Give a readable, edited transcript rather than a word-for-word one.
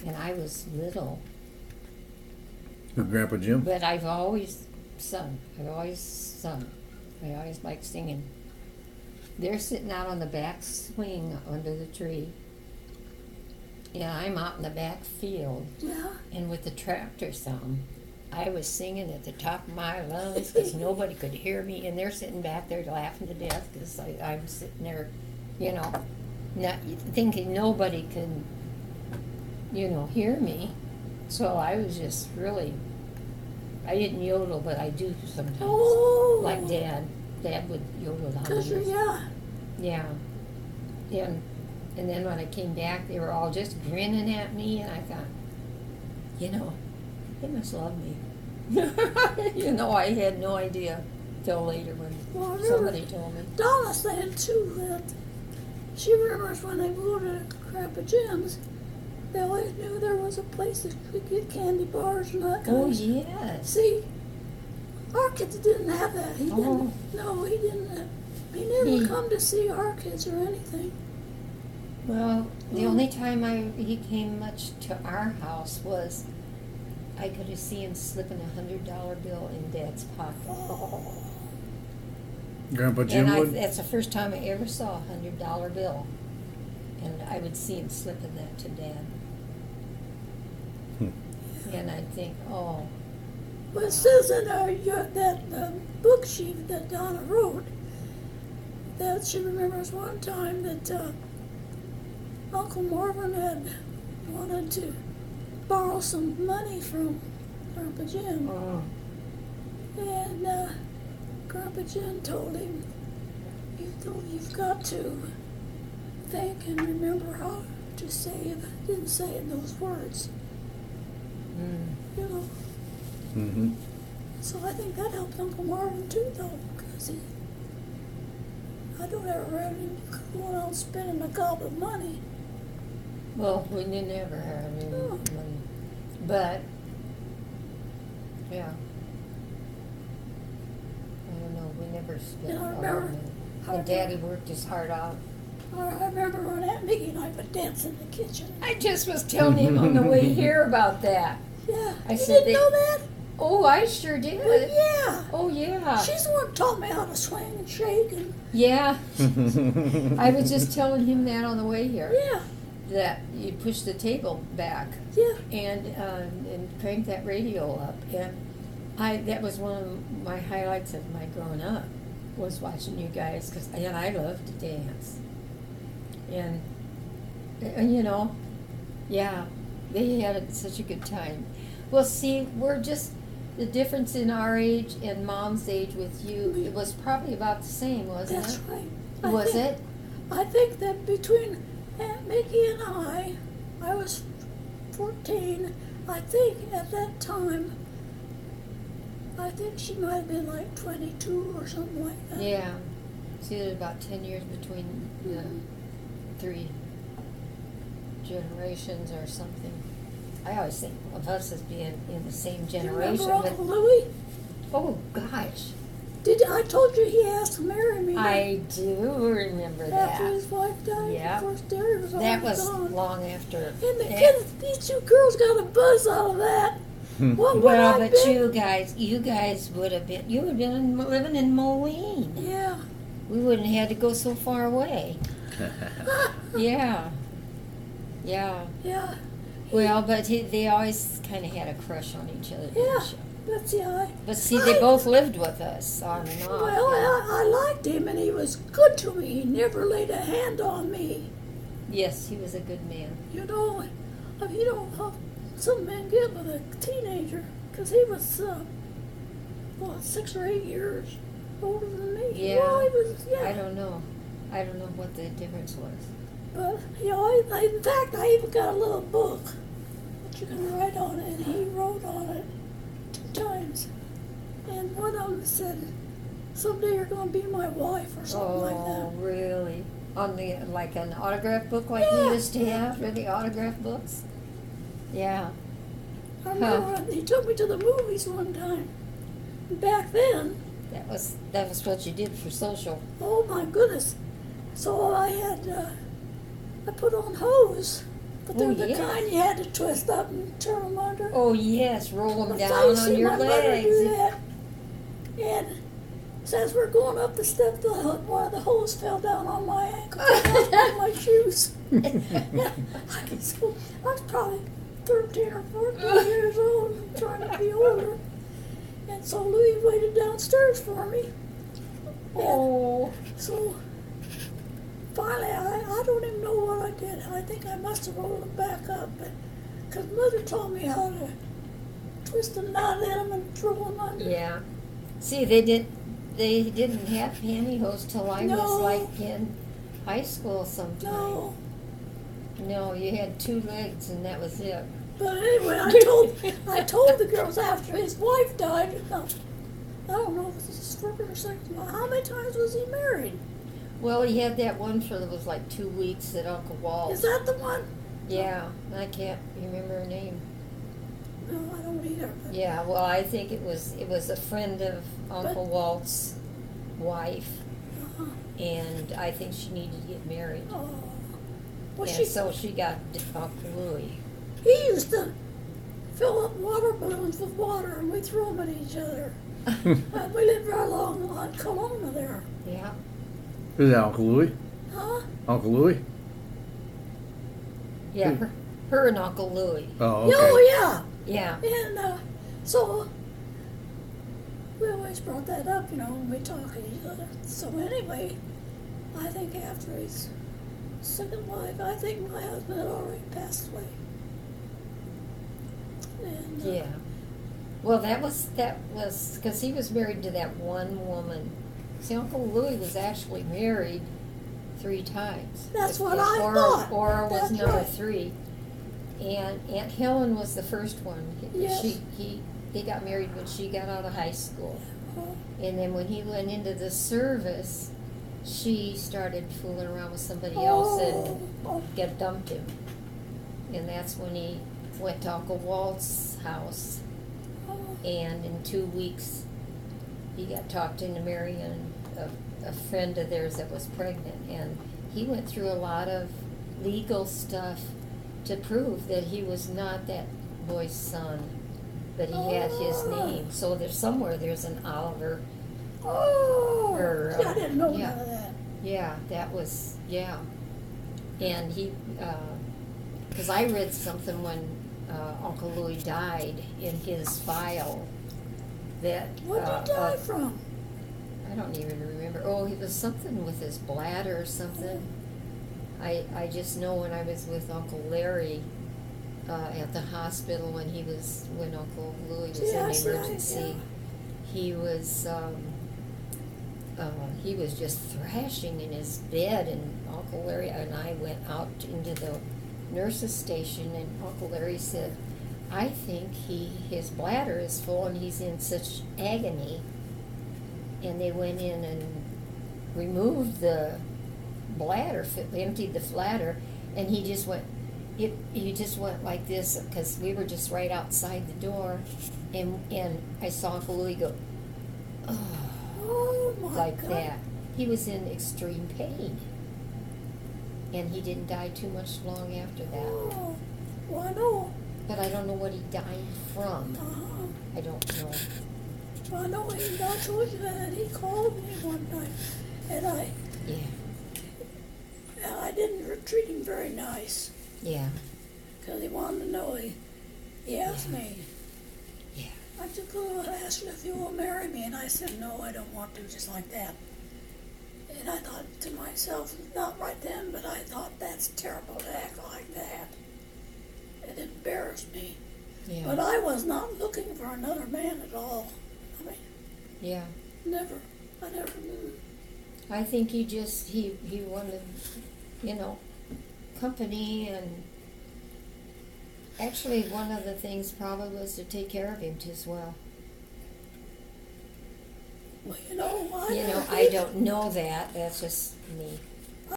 and I was little. With Grandpa Jim? But I've always sung. I always liked singing. They're sitting out on the back swing under the tree. And I'm out in the back field. Yeah. And with the tractor sound, I was singing at the top of my lungs because nobody could hear me. And they're sitting back there laughing to death because I'm sitting there, you know, not thinking nobody can, you know, hear me. So I was just really, I didn't yodel, but I do sometimes. Oh. Like Dad. Dad would yodel down. Yeah. Yeah. And then when I came back, they were all just grinning at me, and I thought, you know, they must love me. You know, I had no idea till later when somebody told me. Donna said, too, that she remembers when they moved to Grandpa Jim's, they always knew there was a place that could get candy bars and that kind Oh, of yes. See, our kids didn't have that. He Oh. didn't. No, he didn't. He never come to see our kids or anything. Well, the only time he came much to our house was I could have seen him slipping $100 bill in Dad's pocket. Grandpa Jim And would? that's the first time I ever saw a $100 bill. And I would see him slipping that to Dad. And I'd think, oh. Well, it says in that book sheet that Donna wrote that she remembers one time that Uncle Marvin had wanted to borrow some money from Grandpa Jim. Oh. And Grandpa Jim told him, you've got to think and remember how to save. Didn't say it in those words. You know. Mm-hmm. So I think that helped Uncle Marvin too, though, because I don't ever remember him going out spending a gob of money. Well, we didn't ever have any money. But, yeah. I don't know, we never spent Yeah, I a lot of remember- money. And Daddy worked his heart out. I remember when Aunt Mickey and I would dance in the kitchen. I just was telling him on the way here about that. Yeah. I You said didn't know that? Oh, I sure did. Well, yeah. Oh, yeah. She's the one who taught me how to swing and shake and Yeah. I was just telling him that on the way here. yeah, That you push the table back yeah. and crank that radio up. And that was one of my highlights of my growing up, was watching you guys, and I love to dance. And you know, yeah, they had such a good time. Well, see, we're just, the difference in our age and Mom's age with you, it was probably about the same, wasn't That's it? right. Was it? I think that between Aunt Mickey and I was 14. I think at that time, I think she might have been like 22 or something like that. Yeah. See, there's about 10 years between the three generations or something. I always think of us as being in the same Do you generation. remember Uncle Louie? Oh, gosh. I told you he asked to marry me I do remember after that. his wife died. Yeah. Of course, Derry was That already was gone. long after. And the kids, these two girls got a buzz out of that. What would Well, I but been? you guys would have been, you would have been living in Moline. Yeah. We wouldn't have had to go so far away. Yeah. Yeah. Yeah. Well, but they always kind of had a crush on each other. didn't Yeah. you? But see, But see, they both lived with us on and off. Well, I liked him, and he was good to me. He never laid a hand on me. Yes, he was a good man. You know how some men get with a teenager, because he was, 6 or 8 years older than me. Yeah. Well, he was, yeah. I don't know what the difference was. But, in fact, I even got a little book that you can write on it, and he wrote on it 2 times. And one of them said, someday you're going to be my wife, or something like that. Oh, really? On like an autograph book like Yeah. we used to have, or the autograph books? Yeah. I remember when he took me to the movies one time. Back then, That was what you did for social. oh my goodness. So I put on hose But they're the yes. kind you had to twist up and turn them under. Oh yes, roll them I down on see your my mother legs. do that. And as we're going up the step, one of the hose fell down on my ankle, on my shoes. Yeah, I was probably 13 or 14 years old, trying to be older. And so Louie waited downstairs for me. Oh, So finally, I don't even know what I did. I think I must have rolled them back up, because Mother taught me how to twist a knot in them and throw them under. yeah. See, they didn't have pantyhose till I was No. like in high school sometime. No. No, you had 2 legs and that was it. But anyway, I told the girls after his wife died. I don't know if this is first or second. How many times was he married? Well, he had that one for that was like 2 weeks at Uncle Walt's. Is that the one? Yeah, I can't remember her name. No, I don't either. But Yeah, well, I think it was a friend of Uncle But- Walt's wife, uh-huh. and I think she needed to get married, Oh. Well, and so she got Uncle Louie. he used to fill up water balloons with water, and we threw them at each other. We lived right along on Kelowna there. Yeah. Is that Uncle Louie? Huh? Uncle Louie? Yeah, her and Uncle Louie. Oh, okay. Oh, Yeah. yeah. And so we always brought that up, when we talk to each other. So anyway, I think after his second wife, I think my husband had already passed away. And, Yeah. Well, that was because he was married to that one woman. See, Uncle Louie was actually married 3 times. That's If- what if I Ora- thought. Ora was That's number right. 3, and Aunt Helen was the first one. Yes. They got married when she got out of high school, Oh, and then when he went into the service, she started fooling around with somebody else and dumped him, and that's when he went to Uncle Walt's house. oh. And in 2 weeks, he got talked into marrying a friend of theirs that was pregnant. And he went through a lot of legal stuff to prove that he was not that boy's son, but he had his name. So there's an Oliver. Oh, Or, see, I didn't know yeah. none of that. Yeah, that was, yeah. And he, because I read something when Uncle Louie died in his file that. What did he die from? I don't even remember. Oh, it was something with his bladder or something. I just know when I was with Uncle Larry at the hospital when Uncle Louie was Yeah, in see, emergency, he was just thrashing in his bed, and Uncle Larry and I went out into the nurse's station, and Uncle Larry said, I think his bladder is full and he's in such agony. And they went in and removed the bladder, emptied the bladder, and he just went like this, because we were just right outside the door, and I saw Uncle Louie go, Oh, my like God. that. He was in extreme pain. And he didn't die too much long after that. Oh, well, I know. But I don't know what he died from. Uh-huh. I don't know. Well, I know I told you that he called me one time, and I didn't treat him very nice, Yeah. because he wanted to know. He asked me. Yeah. I said, "Oh, I asked you if you will marry me," and I said, "No, I don't want to," just like that. And I thought to myself, not right then, but I thought, that's terrible to act like that. It embarrassed me. Yeah. But I was not looking for another man at all. I mean, Yeah. never. I never knew. I think he wanted, company, and actually one of the things probably was to take care of him too as well. Well, I don't know that. That's just me.